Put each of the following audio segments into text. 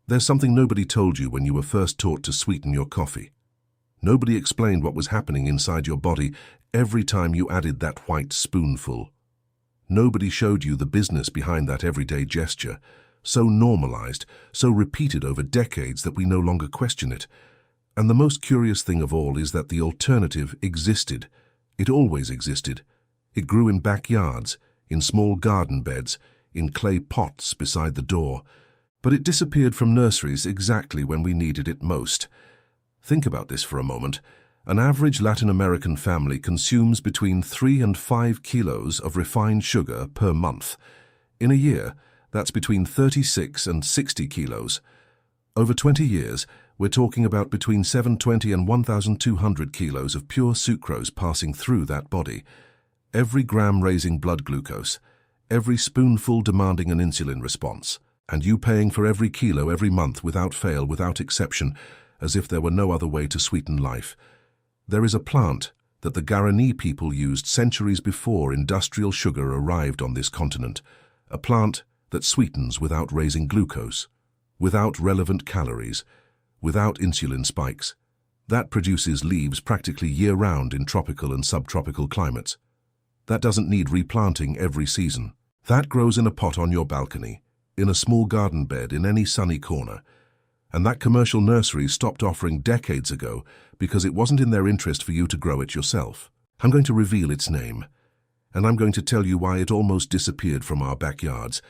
There's something nobody told you when you were first taught to sweeten your coffee. Nobody explained what was happening inside your body every time you added that white spoonful. Nobody showed you the business behind that everyday gesture, so normalized, so repeated over decades that we no longer question it. And the most curious thing of all is that the alternative existed. It always existed. It grew in backyards, in small garden beds, in clay pots beside the door. But it disappeared from nurseries exactly when we needed it most. Think about this for a moment. An average Latin American family consumes between 3 and 5 kilos of refined sugar per month. In a year, that's between 36 and 60 kilos. Over 20 years, we're talking about between 720 and 1,200 kilos of pure sucrose passing through that body. Every gram raising blood glucose, every spoonful demanding an insulin response, and you paying for every kilo every month without fail, without exception, as if there were no other way to sweeten life. There is a plant that the Guarani people used centuries before industrial sugar arrived on this continent, a plant that sweetens without raising glucose, without relevant calories, without insulin spikes. That produces leaves practically year-round in tropical and subtropical climates. That doesn't need replanting every season. That grows in a pot on your balcony, in a small garden bed in any sunny corner. And that commercial nursery stopped offering decades ago because it wasn't in their interest for you to grow it yourself. I'm going to reveal its name, and I'm going to tell you why it almost disappeared from our backyards.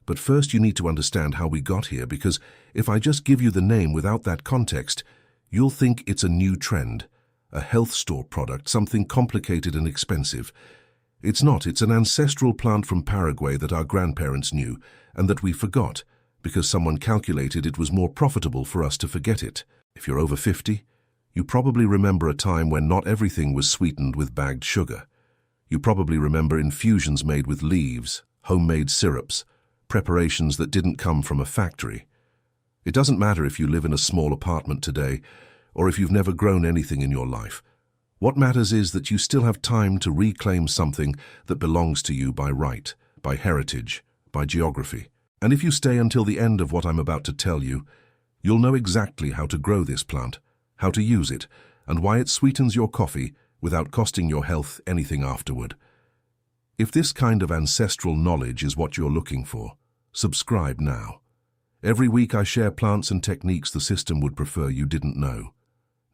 But first you need to understand how we got here, because if I just give you the name without that context, you'll think it's a new trend, a health store product, something complicated and expensive. It's not. It's an ancestral plant from Paraguay that our grandparents knew and that we forgot because someone calculated it was more profitable for us to forget it. If you're over 50, you probably remember a time when not everything was sweetened with bagged sugar. You probably remember infusions made with leaves, homemade syrups, preparations that didn't come from a factory. It doesn't matter if you live in a small apartment today or if you've never grown anything in your life. What matters is that you still have time to reclaim something that belongs to you by right, by heritage, by geography. And if you stay until the end of what I'm about to tell you, you'll know exactly how to grow this plant, how to use it, and why it sweetens your coffee without costing your health anything afterward. If this kind of ancestral knowledge is what you're looking for, subscribe now. Every week I share plants and techniques the system would prefer you didn't know.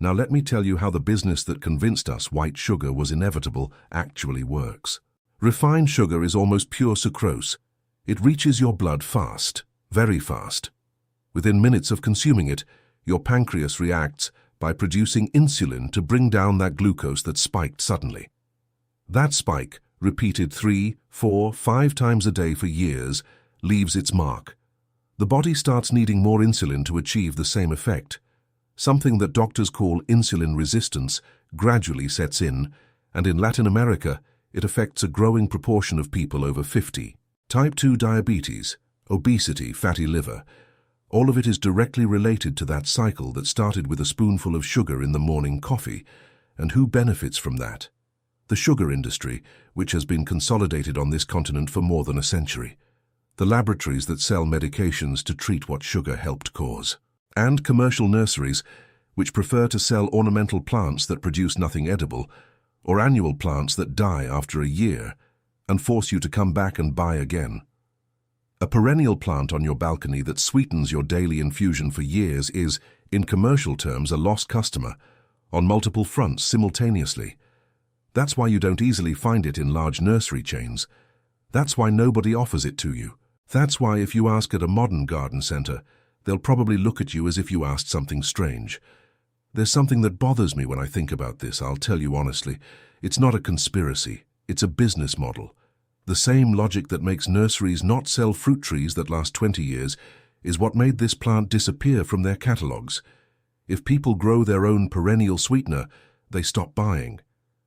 Now let me tell you how the business that convinced us white sugar was inevitable actually works. Refined sugar is almost pure sucrose. It reaches your blood fast, very fast. Within minutes of consuming it, your pancreas reacts by producing insulin to bring down that glucose that spiked suddenly. That spike, repeated 3, 4, 5 times a day for years, leaves its mark. The body starts needing more insulin to achieve the same effect. Something that doctors call insulin resistance gradually sets in, and in Latin America, it affects a growing proportion of people over 50. Type 2 diabetes, obesity, fatty liver, all of it is directly related to that cycle that started with a spoonful of sugar in the morning coffee. And who benefits from that? The sugar industry, which has been consolidated on this continent for more than a century. The laboratories that sell medications to treat what sugar helped cause. And commercial nurseries, which prefer to sell ornamental plants that produce nothing edible, or annual plants that die after a year, and force you to come back and buy again. A perennial plant on your balcony that sweetens your daily infusion for years is, in commercial terms, a lost customer, on multiple fronts simultaneously. That's why you don't easily find it in large nursery chains. That's why nobody offers it to you. That's why if you ask at a modern garden center, they'll probably look at you as if you asked something strange. There's something that bothers me when I think about this, I'll tell you honestly. It's not a conspiracy, it's a business model. The same logic that makes nurseries not sell fruit trees that last 20 years is what made this plant disappear from their catalogs. If people grow their own perennial sweetener, they stop buying.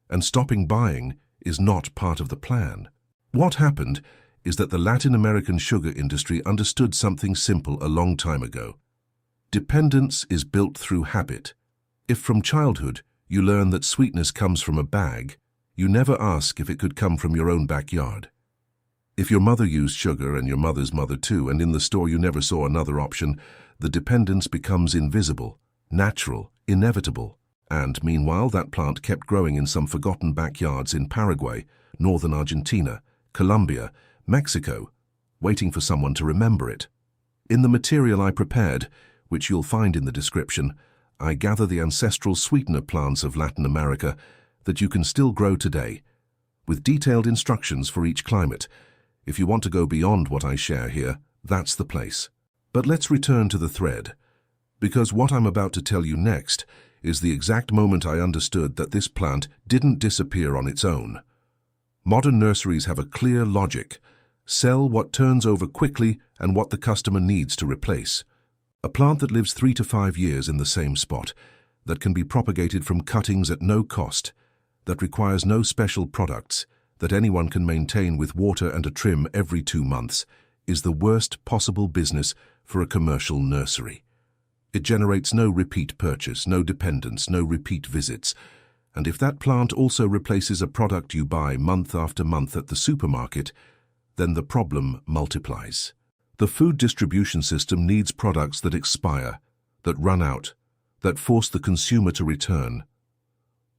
And stopping buying is not part of the plan. What happened is that the Latin American sugar industry understood something simple a long time ago. Dependence is built through habit. If from childhood you learn that sweetness comes from a bag, you never ask if it could come from your own backyard. If your mother used sugar and your mother's mother too, and in the store you never saw another option, the dependence becomes invisible, natural, inevitable. And meanwhile, that plant kept growing in some forgotten backyards in Paraguay, northern Argentina, Colombia, Mexico, waiting for someone to remember it. In the material I prepared, which you'll find in the description, I gather the ancestral sweetener plants of Latin America that you can still grow today, with detailed instructions for each climate. If you want to go beyond what I share here, that's the place. But let's return to the thread, because what I'm about to tell you next is the exact moment I understood that this plant didn't disappear on its own. Modern nurseries have a clear logic: sell what turns over quickly and what the customer needs to replace. A plant that lives 3 to 5 years in the same spot, that can be propagated from cuttings at no cost, that requires no special products, that anyone can maintain with water and a trim every 2 months, is the worst possible business for a commercial nursery. It generates no repeat purchase, no dependence, no repeat visits. And if that plant also replaces a product you buy month after month at the supermarket, then the problem multiplies. The food distribution system needs products that expire, that run out, that force the consumer to return.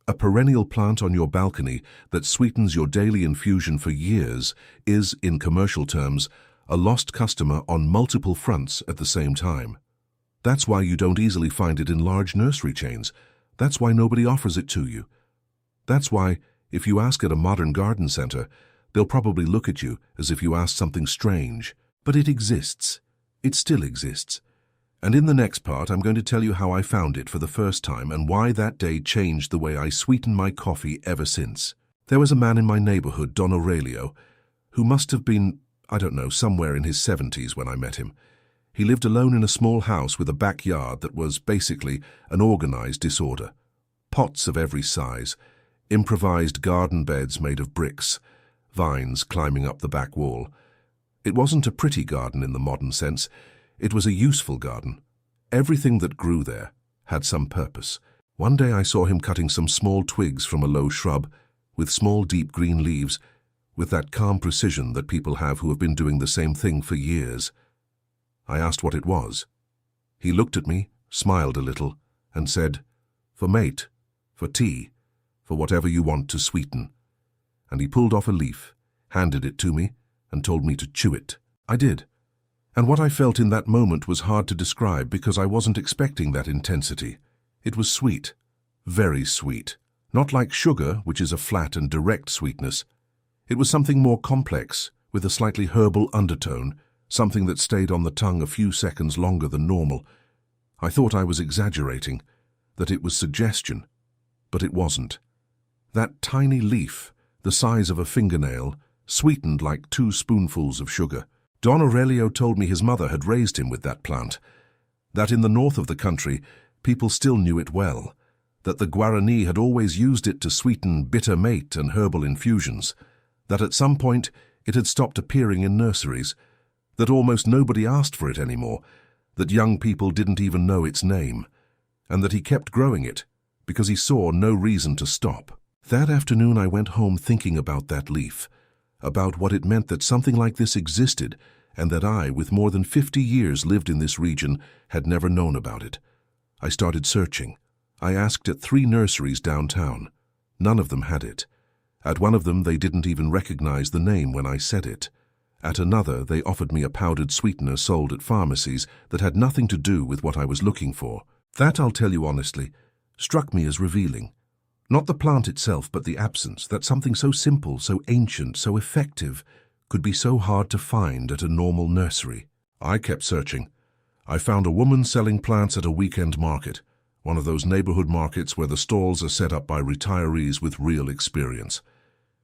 A perennial plant on your balcony that sweetens your daily infusion for years is, in commercial terms, a lost customer on multiple fronts at the same time. That's why you don't easily find it in large nursery chains. That's why nobody offers it to you. That's why, if you ask at a modern garden center, they'll probably look at you as if you asked something strange. But it exists. It still exists. And in the next part, I'm going to tell you how I found it for the first time and why that day changed the way I sweeten my coffee ever since. There was a man in my neighborhood, Don Aurelio, who must have been, I don't know, somewhere in his 70s when I met him. He lived alone in a small house with a backyard that was basically an organized disorder. Pots of every size, improvised garden beds made of bricks, vines climbing up the back wall. It wasn't a pretty garden in the modern sense. It was a useful garden. Everything that grew there had some purpose. One day I saw him cutting some small twigs from a low shrub with small deep green leaves, with that calm precision that people have who have been doing the same thing for years. I asked what it was. He looked at me, smiled a little, and said, "For mate, for tea, for whatever you want to sweeten." And he pulled off a leaf, handed it to me, and told me to chew it. I did. And what I felt in that moment was hard to describe because I wasn't expecting that intensity. It was sweet, very sweet. Not like sugar, which is a flat and direct sweetness. It was something more complex, with a slightly herbal undertone, something that stayed on the tongue a few seconds longer than normal. I thought I was exaggerating, that it was suggestion, but it wasn't. That tiny leaf, the size of a fingernail, sweetened like 2 spoonfuls of sugar. Don Aurelio told me his mother had raised him with that plant, that in the north of the country, people still knew it well, that the Guarani had always used it to sweeten bitter mate and herbal infusions, that at some point it had stopped appearing in nurseries, that almost nobody asked for it anymore, that young people didn't even know its name, and that he kept growing it because he saw no reason to stop. That afternoon I went home thinking about that leaf, about what it meant that something like this existed, and that I, with more than 50 years lived in this region, had never known about it. I started searching. I asked at 3 nurseries downtown. None of them had it. At one of them they didn't even recognize the name when I said it. At another they offered me a powdered sweetener sold at pharmacies that had nothing to do with what I was looking for. That, I'll tell you honestly, struck me as revealing. Not the plant itself, but the absence, that something so simple, so ancient, so effective, could be so hard to find at a normal nursery. I kept searching. I found a woman selling plants at a weekend market, one of those neighborhood markets where the stalls are set up by retirees with real experience.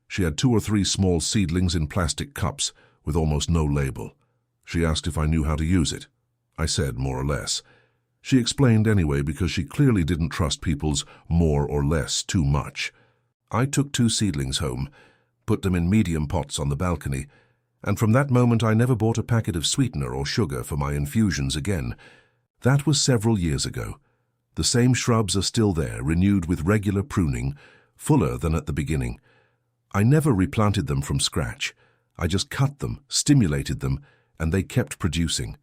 She had 2 or 3 small seedlings in plastic cups with almost no label. She asked if I knew how to use it. I said more or less. She explained anyway because she clearly didn't trust people's more or less too much. I took 2 seedlings home, put them in medium pots on the balcony, and from that moment I never bought a packet of sweetener or sugar for my infusions again. That was several years ago. The same shrubs are still there, renewed with regular pruning, fuller than at the beginning. I never replanted them from scratch. I just cut them, stimulated them, and they kept producing.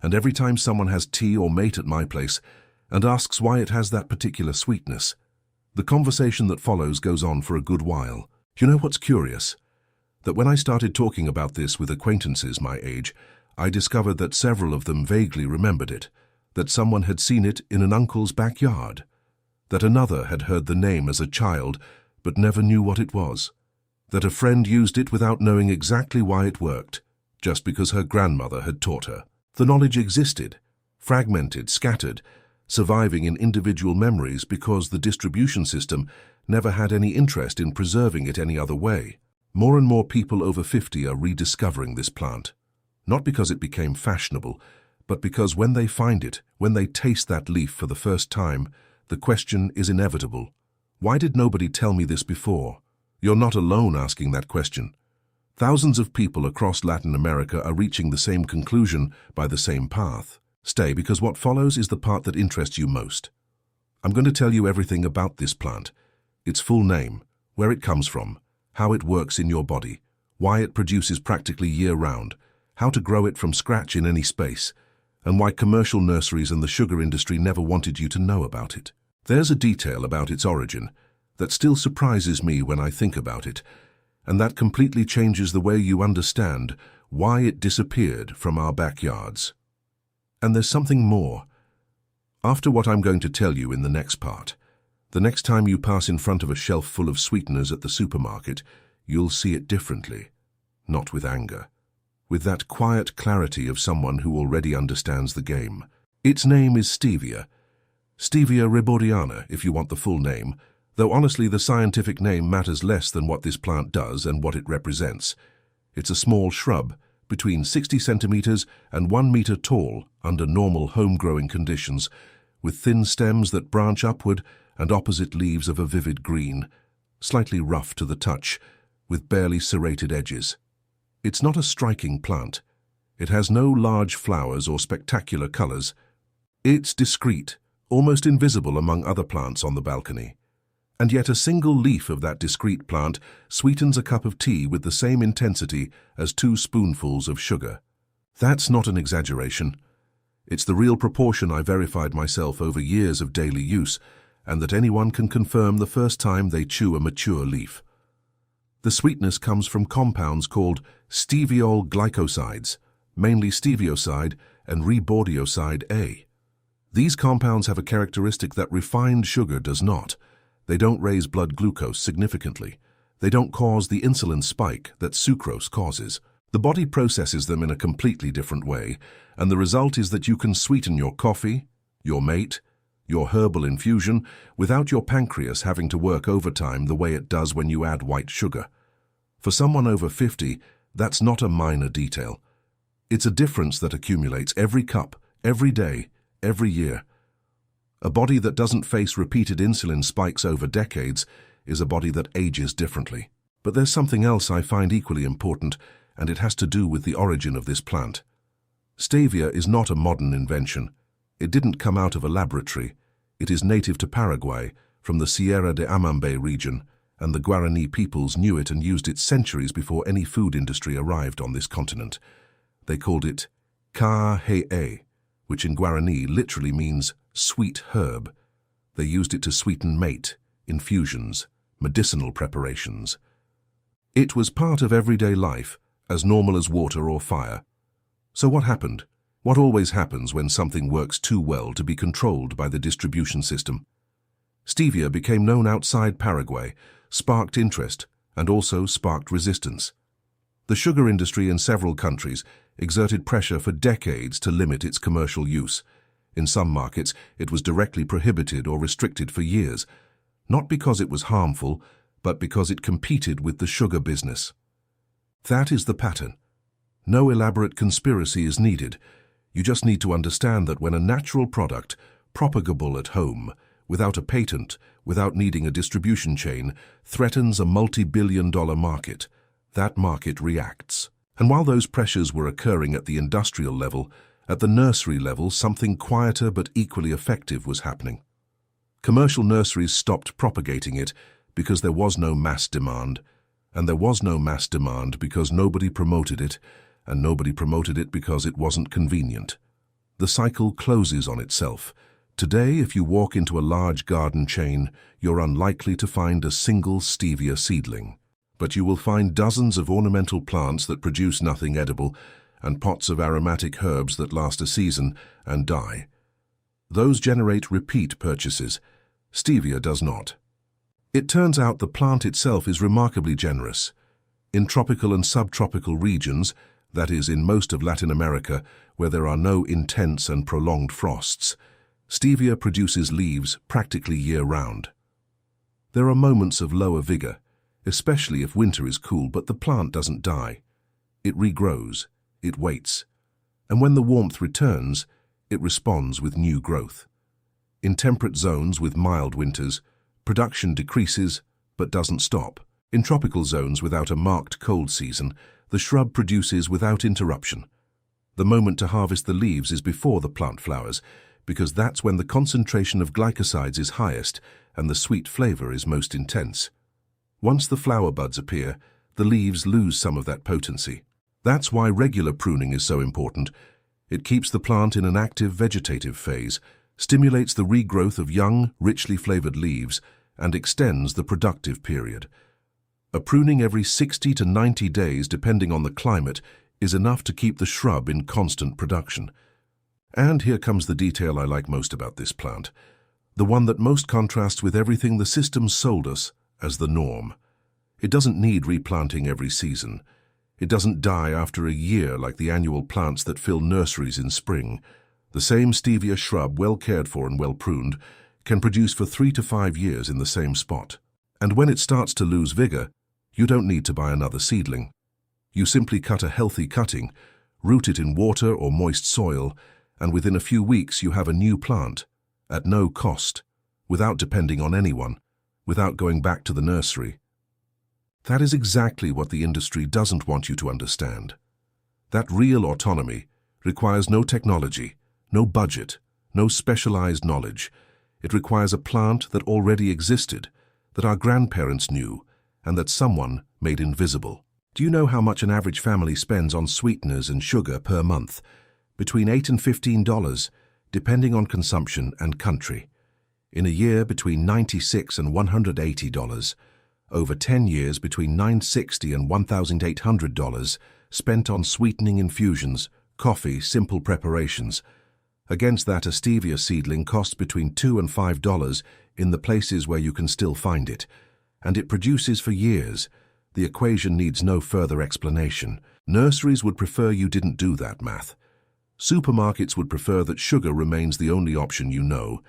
And every time someone has tea or mate at my place and asks why it has that particular sweetness, the conversation that follows goes on for a good while. You know what's curious? That when I started talking about this with acquaintances my age, I discovered that several of them vaguely remembered it, that someone had seen it in an uncle's backyard, that another had heard the name as a child but never knew what it was, that a friend used it without knowing exactly why it worked, just because her grandmother had taught her. The knowledge existed, fragmented, scattered, surviving in individual memories because the distribution system never had any interest in preserving it any other way. More and more people over 50 are rediscovering this plant, not because it became fashionable, but because when they find it, when they taste that leaf for the first time, the question is inevitable. Why did nobody tell me this before? You're not alone asking that question. Thousands of people across Latin America are reaching the same conclusion by the same path. Stay, because what follows is the part that interests you most. I'm going to tell you everything about this plant, its full name, where it comes from, how it works in your body, why it produces practically year-round, how to grow it from scratch in any space, and why commercial nurseries and the sugar industry never wanted you to know about it. There's a detail about its origin that still surprises me when I think about it, and that completely changes the way you understand why it disappeared from our backyards. And there's something more. After what I'm going to tell you in the next part, the next time you pass in front of a shelf full of sweeteners at the supermarket, you'll see it differently, not with anger, with that quiet clarity of someone who already understands the game. Its name is stevia. Stevia rebaudiana, if you want the full name, though honestly the scientific name matters less than what this plant does and what it represents. It's a small shrub, between 60 centimeters and 1 meter tall under normal home-growing conditions, with thin stems that branch upward and opposite leaves of a vivid green, slightly rough to the touch, with barely serrated edges. It's not a striking plant. It has no large flowers or spectacular colors. It's discreet, almost invisible among other plants on the balcony. And yet a single leaf of that discreet plant sweetens a cup of tea with the same intensity as 2 spoonfuls of sugar. That's not an exaggeration. It's the real proportion I verified myself over years of daily use, and that anyone can confirm the first time they chew a mature leaf. The sweetness comes from compounds called steviol glycosides, mainly stevioside and rebaudioside A. These compounds have a characteristic that refined sugar does not. They don't raise blood glucose significantly. They don't cause the insulin spike that sucrose causes. The body processes them in a completely different way, and the result is that you can sweeten your coffee, your mate, your herbal infusion, without your pancreas having to work overtime the way it does when you add white sugar. For someone over 50, that's not a minor detail. It's a difference that accumulates every cup, every day, every year. A body that doesn't face repeated insulin spikes over decades is a body that ages differently. But there's something else I find equally important, and it has to do with the origin of this plant. Stevia is not a modern invention. It didn't come out of a laboratory. It is native to Paraguay, from the Sierra de Amambay region, and the Guarani peoples knew it and used it centuries before any food industry arrived on this continent. They called it ka-he-e, which in Guarani literally means sweet herb. They used it to sweeten mate, infusions, medicinal preparations. It was part of everyday life, as normal as water or fire. So what happened? What always happens when something works too well to be controlled by the distribution system? Stevia became known outside Paraguay, sparked interest, and also sparked resistance. The sugar industry in several countries exerted pressure for decades to limit its commercial use. In some markets, it was directly prohibited or restricted for years, not because it was harmful, but because it competed with the sugar business. That is the pattern. No elaborate conspiracy is needed. You just need to understand that when a natural product, propagable at home, without a patent, without needing a distribution chain, threatens a multi-billion-dollar market, that market reacts. And while those pressures were occurring at the industrial level, at the nursery level, something quieter but equally effective was happening. Commercial nurseries stopped propagating it because there was no mass demand, and there was no mass demand because nobody promoted it, and nobody promoted it because it wasn't convenient. The cycle closes on itself. Today, if you walk into a large garden chain, you're unlikely to find a single stevia seedling. But you will find dozens of ornamental plants that produce nothing edible, and pots of aromatic herbs that last a season and die. Those generate repeat purchases. Stevia does not. It turns out the plant itself is remarkably generous. In tropical and subtropical regions, that is, in most of Latin America, where there are no intense and prolonged frosts, stevia produces leaves practically year-round. There are moments of lower vigor, especially if winter is cool, but the plant doesn't die. It regrows, it waits, and when the warmth returns, it responds with new growth. In temperate zones with mild winters, production decreases but doesn't stop. In tropical zones without a marked cold season, the shrub produces without interruption. The moment to harvest the leaves is before the plant flowers, because that's when the concentration of glycosides is highest and the sweet flavor is most intense. Once the flower buds appear, the leaves lose some of that potency. That's why regular pruning is so important. It keeps the plant in an active vegetative phase, stimulates the regrowth of young, richly flavored leaves, and extends the productive period. A pruning every 60 to 90 days, depending on the climate, is enough to keep the shrub in constant production. And here comes the detail I like most about this plant, the one that most contrasts with everything the system sold us as the norm. It doesn't need replanting every season. It doesn't die after a year like the annual plants that fill nurseries in spring. The same stevia shrub, well cared for and well pruned, can produce for 3 to 5 years in the same spot. And when it starts to lose vigor, you don't need to buy another seedling. You simply cut a healthy cutting, root it in water or moist soil, and within a few weeks you have a new plant, at no cost, without depending on anyone, without going back to the nursery. That is exactly what the industry doesn't want you to understand. That real autonomy requires no technology, no budget, no specialized knowledge. It requires a plant that already existed, that our grandparents knew, and that someone made invisible. Do you know how much an average family spends on sweeteners and sugar per month? Between $8 and $15, depending on consumption and country. In a year, between $96 and $180. Over 10 years, between $960 and $1,800 spent on sweetening infusions, coffee, simple preparations. Against that, a stevia seedling costs between $2 and $5 in the places where you can still find it, and it produces for years. The equation needs no further explanation. Nurseries would prefer you didn't do that math. Supermarkets would prefer that sugar remains the only option you know.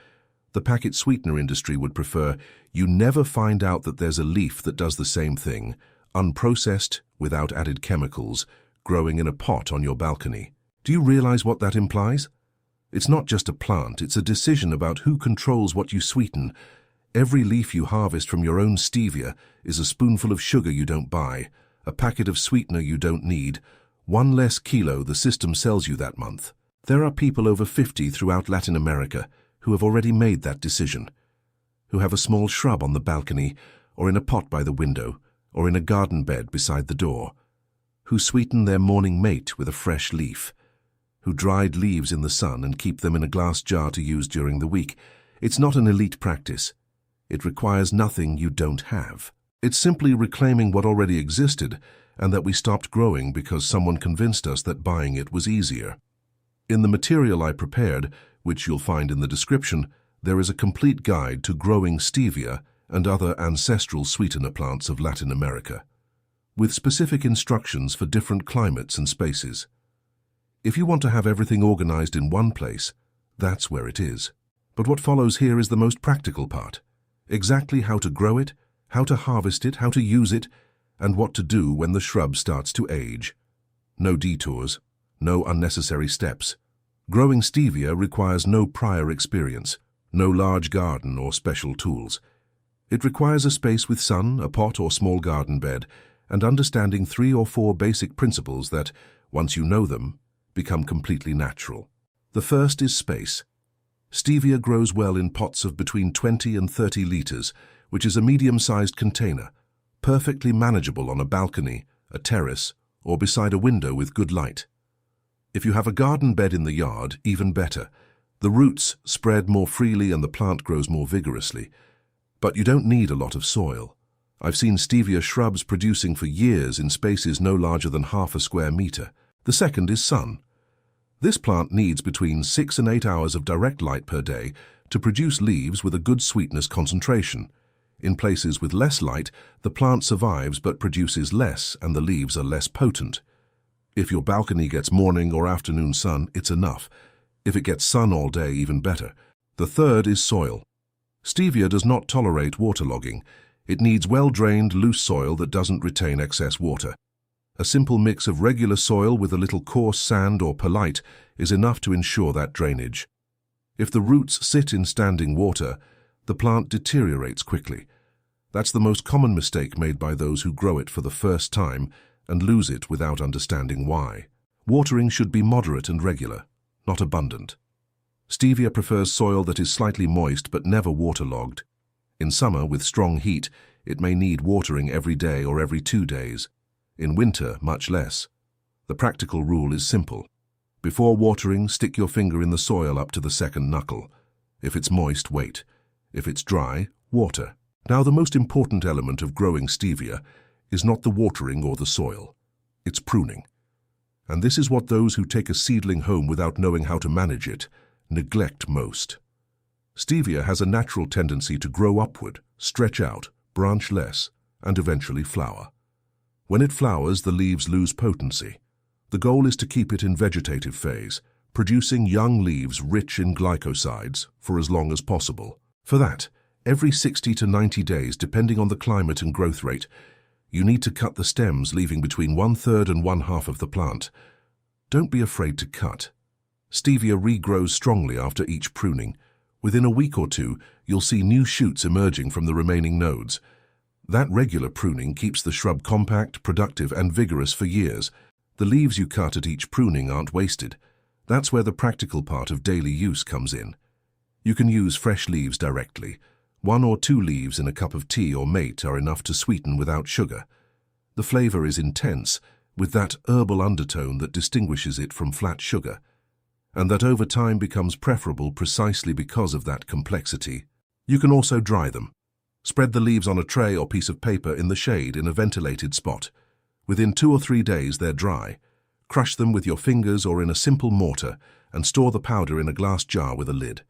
The packet sweetener industry would prefer you never find out that there's a leaf that does the same thing, unprocessed, without added chemicals, growing in a pot on your balcony. Do you realize what that implies? It's not just a plant, it's a decision about who controls what you sweeten. Every leaf you harvest from your own stevia is a spoonful of sugar you don't buy, a packet of sweetener you don't need, one less kilo the system sells you that month. There are people over 50 throughout Latin America who have already made that decision, who have a small shrub on the balcony, or in a pot by the window, or in a garden bed beside the door, who sweeten their morning mate with a fresh leaf, who dried leaves in the sun and keep them in a glass jar to use during the week. It's not an elite practice. It requires nothing you don't have. It's simply reclaiming what already existed and that we stopped growing because someone convinced us that buying it was easier. In the material I prepared, which you'll find in the description, there is a complete guide to growing stevia and other ancestral sweetener plants of Latin America, with specific instructions for different climates and spaces. If you want to have everything organized in one place, that's where it is. But what follows here is the most practical part. Exactly how to grow it, how to harvest it, how to use it, and what to do when the shrub starts to age. No detours, no unnecessary steps. Growing stevia requires no prior experience, no large garden or special tools. It requires a space with sun, a pot or small garden bed, and understanding 3 or 4 basic principles that, once you know them, become completely natural. The first is space. Stevia grows well in pots of between 20 and 30 liters, which is a medium-sized container, perfectly manageable on a balcony, a terrace, or beside a window with good light. If you have a garden bed in the yard, even better. The roots spread more freely and the plant grows more vigorously. But you don't need a lot of soil. I've seen stevia shrubs producing for years in spaces no larger than half a square meter. The second is sun. This plant needs between 6 and 8 hours of direct light per day to produce leaves with a good sweetness concentration. In places with less light, the plant survives but produces less and the leaves are less potent. If your balcony gets morning or afternoon sun, it's enough. If it gets sun all day, even better. The third is soil. Stevia does not tolerate waterlogging. It needs well-drained, loose soil that doesn't retain excess water. A simple mix of regular soil with a little coarse sand or perlite is enough to ensure that drainage. If the roots sit in standing water, the plant deteriorates quickly. That's the most common mistake made by those who grow it for the first time and lose it without understanding why. Watering should be moderate and regular, not abundant. Stevia prefers soil that is slightly moist but never waterlogged. In summer, with strong heat, it may need watering every day or every 2 days. In winter, much less. The practical rule is simple. Before watering, stick your finger in the soil up to the second knuckle. If it's moist, wait. If it's dry, water. Now, the most important element of growing stevia is not the watering or the soil. It's pruning. And this is what those who take a seedling home without knowing how to manage it neglect most. Stevia has a natural tendency to grow upward, stretch out, branch less, and eventually flower. When it flowers, the leaves lose potency. The goal is to keep it in vegetative phase, producing young leaves rich in glycosides for as long as possible. For that, every 60 to 90 days, depending on the climate and growth rate, you need to cut the stems, leaving between 1/3 and 1/2 of the plant. Don't be afraid to cut. Stevia regrows strongly after each pruning. Within a week or two, you'll see new shoots emerging from the remaining nodes. That regular pruning keeps the shrub compact, productive, and vigorous for years. The leaves you cut at each pruning aren't wasted. That's where the practical part of daily use comes in. You can use fresh leaves directly. 1 or 2 leaves in a cup of tea or mate are enough to sweeten without sugar. The flavor is intense, with that herbal undertone that distinguishes it from flat sugar, and that over time becomes preferable precisely because of that complexity. You can also dry them. Spread the leaves on a tray or piece of paper in the shade in a ventilated spot. Within 2 or 3 days they're dry. Crush them with your fingers or in a simple mortar and store the powder in a glass jar with a lid.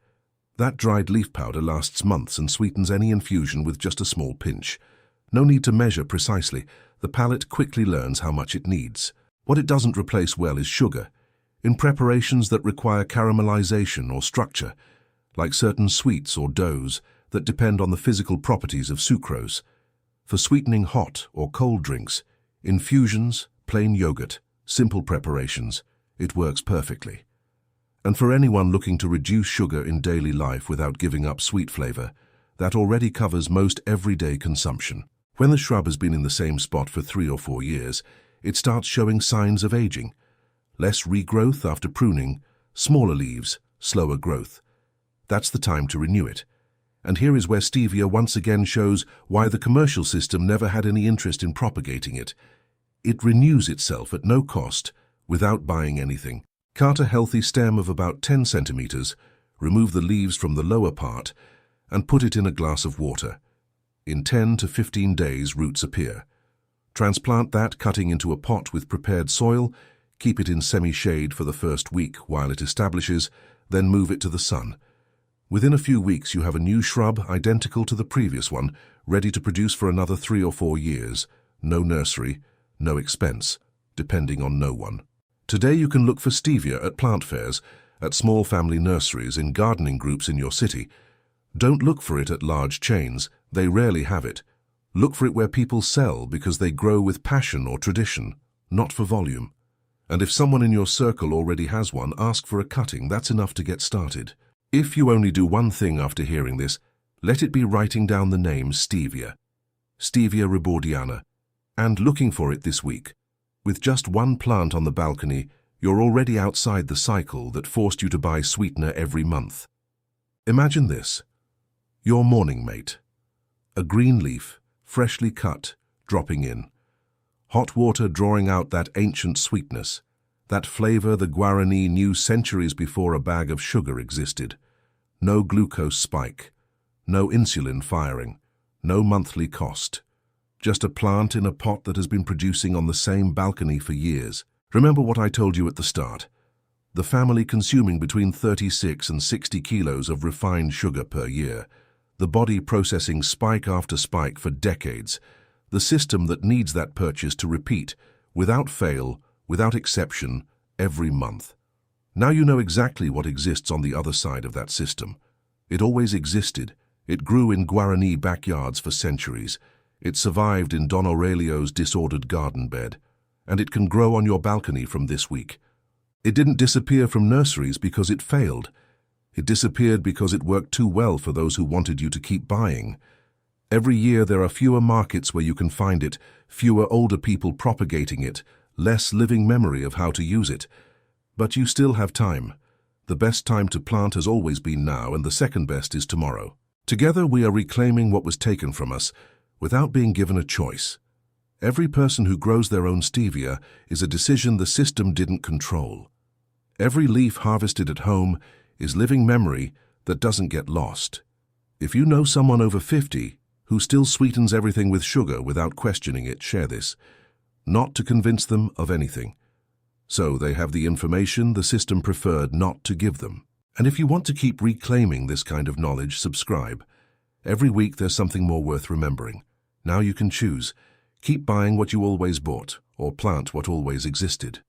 That dried leaf powder lasts months and sweetens any infusion with just a small pinch. No need to measure precisely. The palate quickly learns how much it needs. What it doesn't replace well is sugar. In preparations that require caramelization or structure, like certain sweets or doughs that depend on the physical properties of sucrose. For sweetening hot or cold drinks, infusions, plain yogurt, simple preparations, it works perfectly. And for anyone looking to reduce sugar in daily life without giving up sweet flavor, that already covers most everyday consumption. When the shrub has been in the same spot for 3 or 4 years, it starts showing signs of aging. Less regrowth after pruning, smaller leaves, slower growth. That's the time to renew it. And here is where stevia once again shows why the commercial system never had any interest in propagating it. It renews itself at no cost, without buying anything. Cut a healthy stem of about 10 centimeters, remove the leaves from the lower part, and put it in a glass of water. In 10 to 15 days, roots appear. Transplant that, cutting into a pot with prepared soil, keep it in semi-shade for the first week while it establishes, then move it to the sun. Within a few weeks, you have a new shrub identical to the previous one, ready to produce for another 3 or 4 years. No nursery, no expense, depending on no one. Today you can look for stevia at plant fairs, at small family nurseries, in gardening groups in your city. Don't look for it at large chains. They rarely have it. Look for it where people sell because they grow with passion or tradition, not for volume. And if someone in your circle already has one, ask for a cutting. That's enough to get started. If you only do one thing after hearing this, let it be writing down the name stevia, Stevia rebordiana, and looking for it this week. With just one plant on the balcony, you're already outside the cycle that forced you to buy sweetener every month. Imagine this: your morning mate. A green leaf, freshly cut, dropping in. Hot water drawing out that ancient sweetness. That flavor the Guarani knew centuries before a bag of sugar existed. No glucose spike, no insulin firing, no monthly cost. Just a plant in a pot that has been producing on the same balcony for years. Remember what I told you at the start? The family consuming between 36 and 60 kilos of refined sugar per year. The body processing spike after spike for decades. The system that needs that purchase to repeat, without fail, without exception, every month. Now you know exactly what exists on the other side of that system. It always existed. It grew in Guarani backyards for centuries. It survived in Don Aurelio's disordered garden bed. And it can grow on your balcony from this week. It didn't disappear from nurseries because it failed. It disappeared because it worked too well for those who wanted you to keep buying. Every year there are fewer markets where you can find it, fewer older people propagating it, less living memory of how to use it. But you still have time. The best time to plant has always been now, and the second best is tomorrow. Together we are reclaiming what was taken from us, without being given a choice. Every person who grows their own stevia is a decision the system didn't control. Every leaf harvested at home is living memory that doesn't get lost. If you know someone over 50 who still sweetens everything with sugar without questioning it, share this. Not to convince them of anything. So they have the information the system preferred not to give them. And if you want to keep reclaiming this kind of knowledge, subscribe. Every week there's something more worth remembering. Now you can choose. Keep buying what you always bought, or plant what always existed.